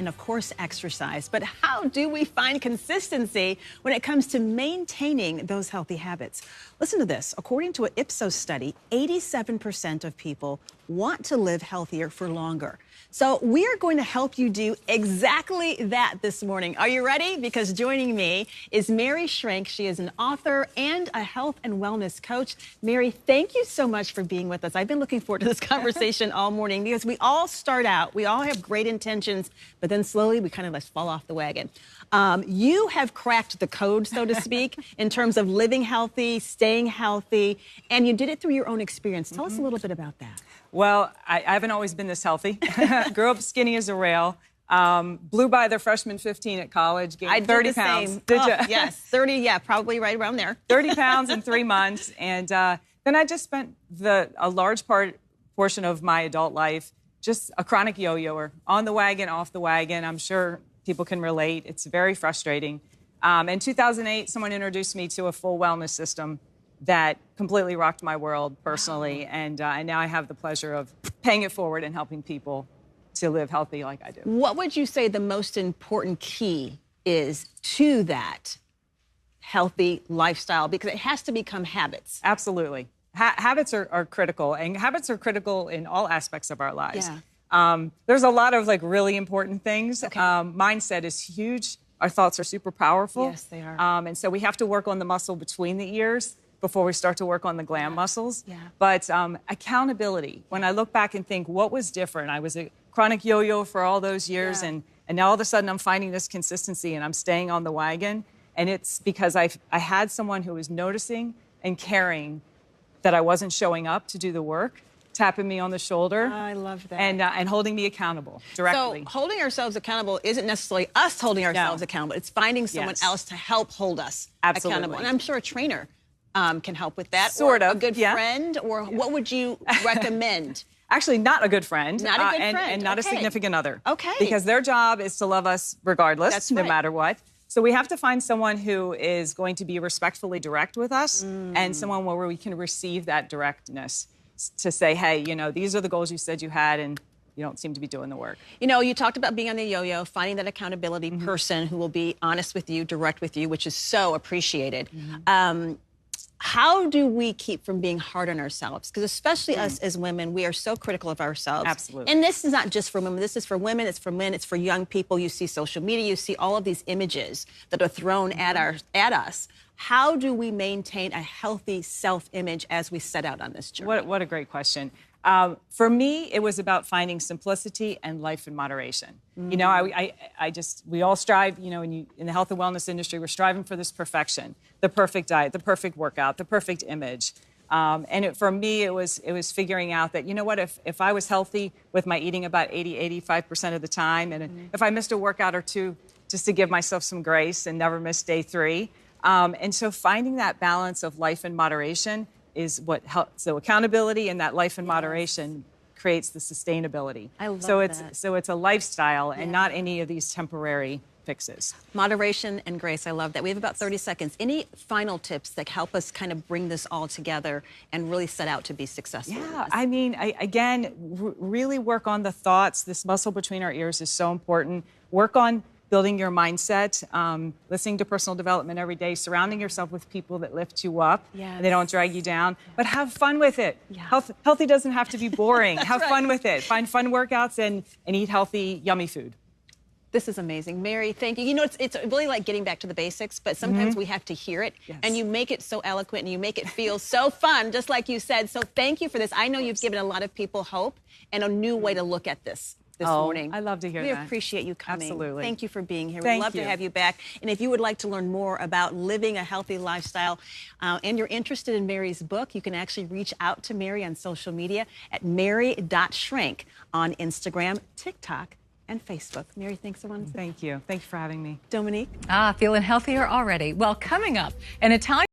and of course exercise. But how do we find consistency when it comes to maintaining those healthy habits? Listen to this. According to an Ipsos study, 87% of people want to live healthier for longer. So we are going to help you do exactly that this morning. Are you ready? Because joining me is Mary Schrank. She is an author and a health and wellness coach. Mary, thank you so much for being with us. I've been looking forward to this conversation all morning because we all start out, we all have great intentions, but then slowly we kind of just fall off the wagon. You have cracked the code, so to speak, in terms of living healthy, staying healthy, and you did it through your own experience. Tell us a little bit about that. Well, I haven't always been this healthy. Grew up skinny as a rail. Blew by the freshman 15 at college, gained 30 pounds. Same. Did you? Yes, 30, yeah, probably right around there. 30 pounds in 3 months. And then I just spent a large portion of my adult life just a chronic yo-yoer, on the wagon, off the wagon. I'm sure people can relate. It's very frustrating. In 2008, someone introduced me to a full wellness system that completely rocked my world personally. Wow. And now I have the pleasure of paying it forward and helping people to live healthy like I do. What would you say the most important key is to that healthy lifestyle? Because it has to become habits. Absolutely. Habits are critical, and habits are critical in all aspects of our lives. Yeah. There's a lot of really important things. Okay. Mindset is huge. Our thoughts are super powerful. Yes, they are. And so we have to work on the muscle between the ears before we start to work on the gland muscles. Yeah. But accountability, when I look back and think, what was different? I was a chronic yo-yo for all those years, and now all of a sudden I'm finding this consistency and I'm staying on the wagon. And it's because I had someone who was noticing and caring that I wasn't showing up to do the work, tapping me on the shoulder. I love that. And holding me accountable directly. So holding ourselves accountable isn't necessarily us holding ourselves accountable. It's finding someone else to help hold us accountable. And I'm sure a trainer can help with that. Sort of. A good friend, or what would you recommend? Actually, not a good friend. Not a good friend. And not a significant other. Okay. Because their job is to love us regardless, no matter what. So we have to find someone who is going to be respectfully direct with us and someone where we can receive that directness to say, hey, these are the goals you said you had and you don't seem to be doing the work. You talked about being on the yo-yo, finding that accountability person who will be honest with you, direct with you, which is so appreciated. How do we keep from being hard on ourselves? Because especially us as women, we are so critical of ourselves. Absolutely. And this is not just for women. This is for women. It's for men. It's for young people. You see social media. You see all of these images that are thrown at us. How do we maintain a healthy self-image as we set out on this journey? What a great question. For me, it was about finding simplicity and life in moderation. We all strive, in the health and wellness industry, we're striving for this perfection, the perfect diet, the perfect workout, the perfect image. For me, it was figuring out that, if I was healthy with my eating about 85% of the time, and if I missed a workout or two, just to give myself some grace and never miss day 3. And so finding that balance of life in moderation is what helps. So accountability and that life in moderation creates the sustainability. I love that. So it's a lifestyle and not any of these temporary fixes. Moderation and grace. I love that. We have about 30 seconds. Any final tips that help us kind of bring this all together and really set out to be successful? Yeah, really work on the thoughts. This muscle between our ears is so important. Work on building your mindset, listening to personal development every day, surrounding yourself with people that lift you up. Yes. They don't drag you down, but have fun with it. Yeah. Healthy doesn't have to be boring. Have fun with it. Find fun workouts and eat healthy, yummy food. This is amazing. Mary, thank you. It's really like getting back to the basics, but sometimes we have to hear it, and you make it so eloquent, and you make it feel so fun, just like you said. So thank you for this. I know you've given a lot of people hope and a new way to look at this morning. I love to hear that. We appreciate you coming. Absolutely. Thank you for being here. We'd love to have you back. And if you would like to learn more about living a healthy lifestyle and you're interested in Mary's book, you can actually reach out to Mary on social media at mary.schrank on Instagram, TikTok, and Facebook. Mary, thanks so much. Thank you. Thank you for having me. Dominique? Feeling healthier already. Well, coming up, an Italian